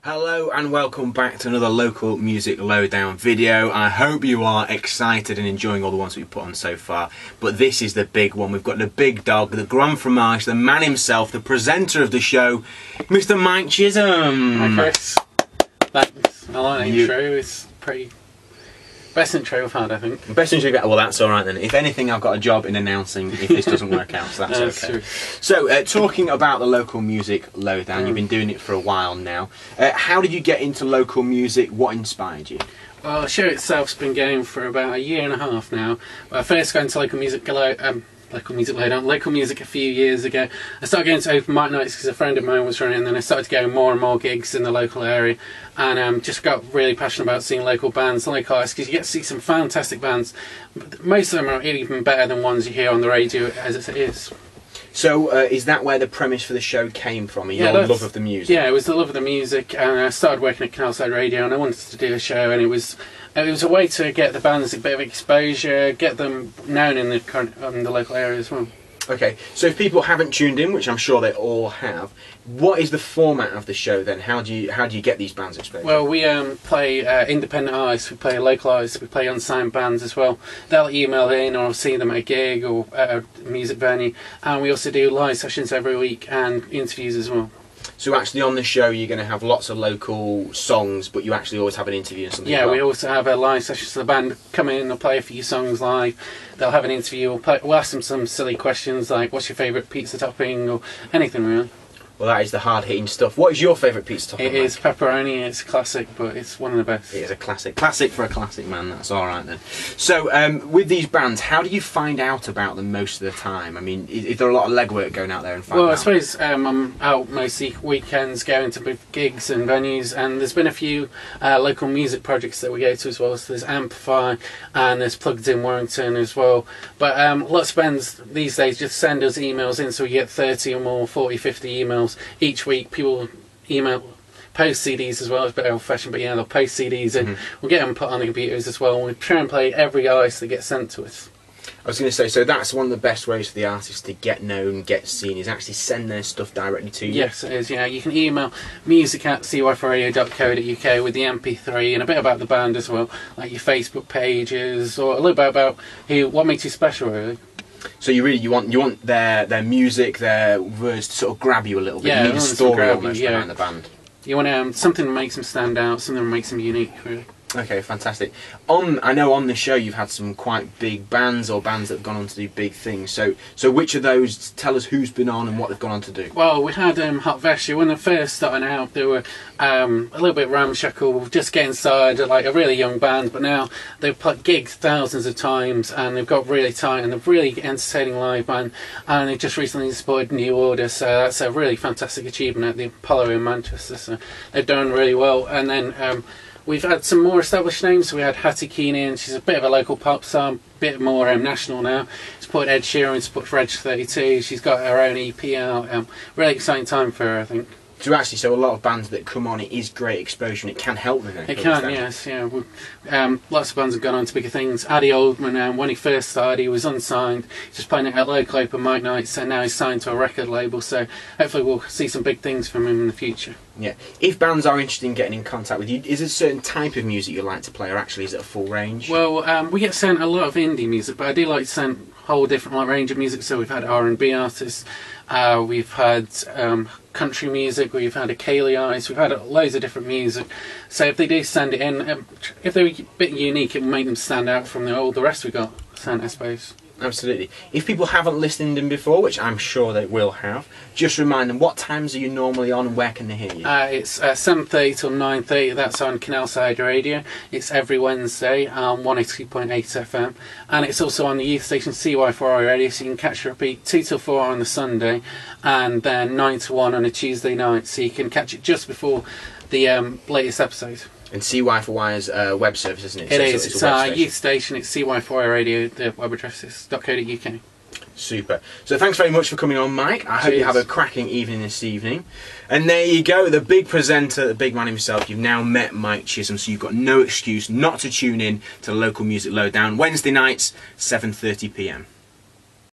Hello and welcome back to another Local Music Lowdown video. I hope you are excited and enjoying all the ones we've put on so far. But this is the big one. We've got the big dog, the grand fromage, the man himself, the presenter of the show, Mr. Mike Chisholm. Hi Chris. Thanks. I like the intro. It's pretty... best intro I've had, I think. Best intro you've got? Well, that's alright then. If anything, I've got a job in announcing if this doesn't work out, so that's okay. True. So, talking about the Local Music Lowdown, you've been doing it for a while now. How did you get into local music? What inspired you? Well, the show itself's been going for about a year and a half now. I first got into Local Music Lowdown, Local Music a few years ago. I started going to open mic nights because a friend of mine was running, and then I started going more and more gigs in the local area, and just got really passionate about seeing local bands, local artists, because you get to see some fantastic bands. Most of them are even better than ones you hear on the radio as it is. So is that where the premise for the show came from, your love of the music? Yeah, it was the love of the music, and I started working at Canalside Radio, and I wanted to do a show, and it was a way to get the bands a bit of exposure, get them known in the local area as well. Okay, so if people haven't tuned in, which I'm sure they all have, what is the format of the show then? How do you get these bands exposed? Well, we play independent artists, we play local artists, we play unsigned bands as well. They'll email in, or I'll see them at a gig or at a music venue, and we also do live sessions every week and interviews as well. So actually on the show you're going to have lots of local songs, but you actually always have an interview and something. Yeah, we also have a live session, so the band come in, they'll play a few songs live, they'll have an interview, we'll ask them some silly questions like what's your favourite pizza topping or anything really. Well, that is the hard-hitting stuff. What is your favourite pizza topping? It is pepperoni. It's classic, but it's one of the best. It is a classic. Classic for a classic, man. That's all right then. So, with these bands, how do you find out about them most of the time? I mean, is there a lot of legwork going out there and finding out? Well, I suppose I'm out mostly weekends going to big gigs and venues, and there's been a few local music projects that we go to as well. So there's Amplify and there's Plugged in Warrington as well. But lots of bands these days just send us emails in, so we get 30 or more, 40, 50 emails each week. People post CDs as well. It's a bit old-fashioned, but yeah, they'll post CDs and we'll get them put on the computers as well, and we try and play every artist that gets sent to us. I was going to say, so that's one of the best ways for the artists to get known, get seen, is actually send their stuff directly to you? Yes, it is, yeah. You can email music@cy4radio.co.uk with the MP3 and a bit about the band as well, like your Facebook pages, or a little bit about what makes you special, really. So you want their music, their words to sort of grab you a little bit. Yeah, you need a story almost behind the band. You want something that makes them stand out, something that makes them unique, really. Okay, fantastic. I know on the show you've had some quite big bands or bands that have gone on to do big things. So which of those, tell us who's been on and what they've gone on to do? Well, we had Hot Vestia. When they first started out, they were a little bit ramshackle, just getting started, like a really young band. But now they've played gigs thousands of times, and they've got really tight, and they're really entertaining live band. And they've just recently supported New Order, so that's a really fantastic achievement at the Apollo in Manchester. So they've done really well. And then we've had some more established names. So we had Hattie Keenan. She's a bit of a local pop star, a bit more national now. Supported Ed Sheeran, supported Reg 32. She's got her own EP out. Really exciting time for her, I think. So a lot of bands that come on, it is great exposure and it can help them. It can, yes, yeah. Lots of bands have gone on to bigger things. Addy Oldman, when he first started, he was unsigned, just playing at local open mic nights, and now he's signed to a record label, so hopefully we'll see some big things from him in the future. Yeah. If bands are interested in getting in contact with you, is there a certain type of music you like to play, or actually is it a full range? Well, we get sent a lot of indie music, but I do like to send a whole different range of music. So we've had R&B artists, we've had country music, we've had a Kaylee artist, we've had loads of different music. So if they do send it in, if they're a bit unique, it will make them stand out from all the rest we got sent, I suppose. Absolutely. If people haven't listened in before, which I'm sure they will have, just remind them, what times are you normally on and where can they hear you? It's 7:30 till 9:30, that's on Canalside Radio. It's every Wednesday on 182.8 FM. And it's also on the youth station CY4 Radio, so you can catch a repeat 2 till 4 on the Sunday, and then 9 to 1 on a Tuesday night, so you can catch it just before the latest episode. And CY4Y's web service, isn't it? It is. It's our youth station. It's CY4 Radio. The web address is .co.uk. Super. So thanks very much for coming on, Mike. I hope you have a cracking evening this evening. And there you go, the big presenter, the big man himself. You've now met Mike Chisholm, so you've got no excuse not to tune in to Local Music Lowdown Wednesday nights, 7:30 PM.